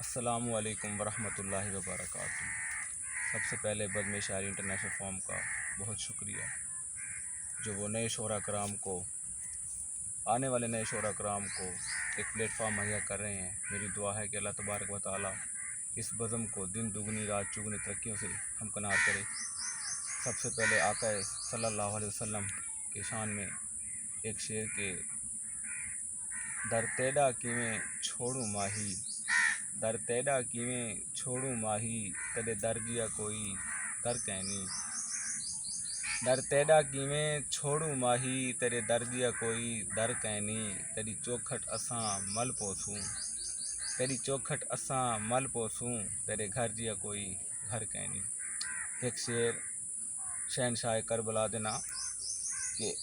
السلام علیکم ورحمۃ اللہ وبرکاتہ۔ سب سے پہلے بزم شاعری انٹرنیشنل فورم کا بہت شکریہ جو وہ نئے شعراء کرام کو آنے والے نئے شعراء کرام کو ایک پلیٹ فارم مہیا کر رہے ہیں۔ میری دعا ہے کہ اللہ تبارک و تعالیٰ اس بزم کو دن دگنی رات چگنی ترقیوں سے ہمکنار کرے۔ سب سے پہلے آقا صلی اللہ علیہ وسلم کے شان میں ایک شعر کے در تیڈا کیویں چھوڑوں ماہی، در تیڈا کیویں چھوڑوں ماہی، تیرے در جیا کوئی در کہنی، در تیڈا کیویں چھوڑوں ماہی، تیرے در جیا کوئی در کہنی، تیری چوکھٹ اساں مل پوسوں، تیری چوکھٹ اساں مل پوسوں، تیرے گھر جیا کوئی گھر کہنی۔ ایک شعر شہنشاہ کربلا دینا کہ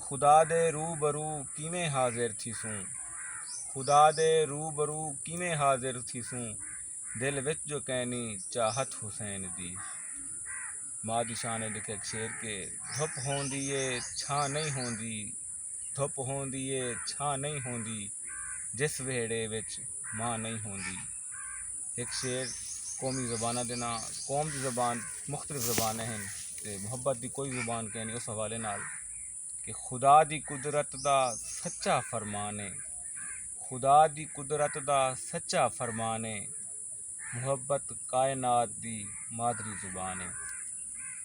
خدا دے روبرو کیویں حاضر تھیسوں، خدا دے روبرو کیویں حاضر تھیسوں، دل وچ جو کہنی چاہت حسین دی۔ ماں دی شان ہے لکھے ایک شعر کے دھپ ہوندی ہے چھاں نہیں ہوندی، دھپ ہوندی ہے چھاں نہیں ہوندی، جس ویڑے وچ ماں نہیں ہوندی۔ ایک شعر قومی زبانہ دینا، قوم دی زبان مختلف زبانیں ہیں تے محبت دی کوئی زبان کہنی اس حوالے نال کہ خدا دی قدرت دا سچا فرمان ہے، خدا دی قدرت دا سچا فرمان ہے، محبت کائنات دی مادری زبان ہے۔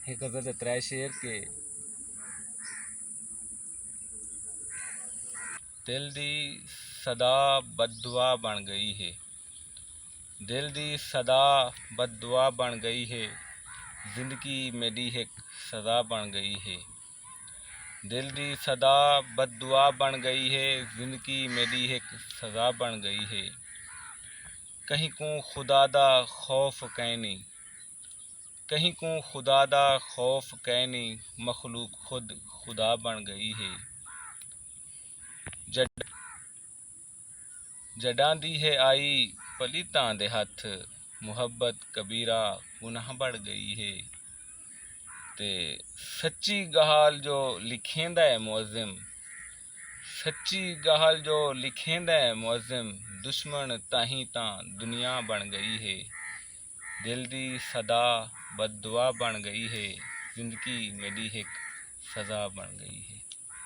ایک غزل دے ترے شعر کے دل دی صدا بد دعا بن گئی ہے، دل دی صدا بد دعا بن گئی ہے، زندگی میری ایک سزا بن گئی ہے، دل دی صدا بد دعا بن گئی ہے، زندگی میری ایک سزا بن گئی ہے، کہیں کو خدا دا خوف کہنی، کہیں کو خدا دا خوف کہنی، مخلوق خود خدا بن گئی ہے، جڈاں دی ہے آئی پلیتاں دے ہتھ، محبت کبیرہ گناہ بڑھ گئی ہے، تے سچی گال جو لکھیندا ہے معظم، سچی گال جو لکھیندا ہے معظم، دشمن تاہیں تاں دنیا بن گئی ہے، دل دی صدا بد دعا بن گئی ہے، زندگی میری ایک سزا بن گئی ہے۔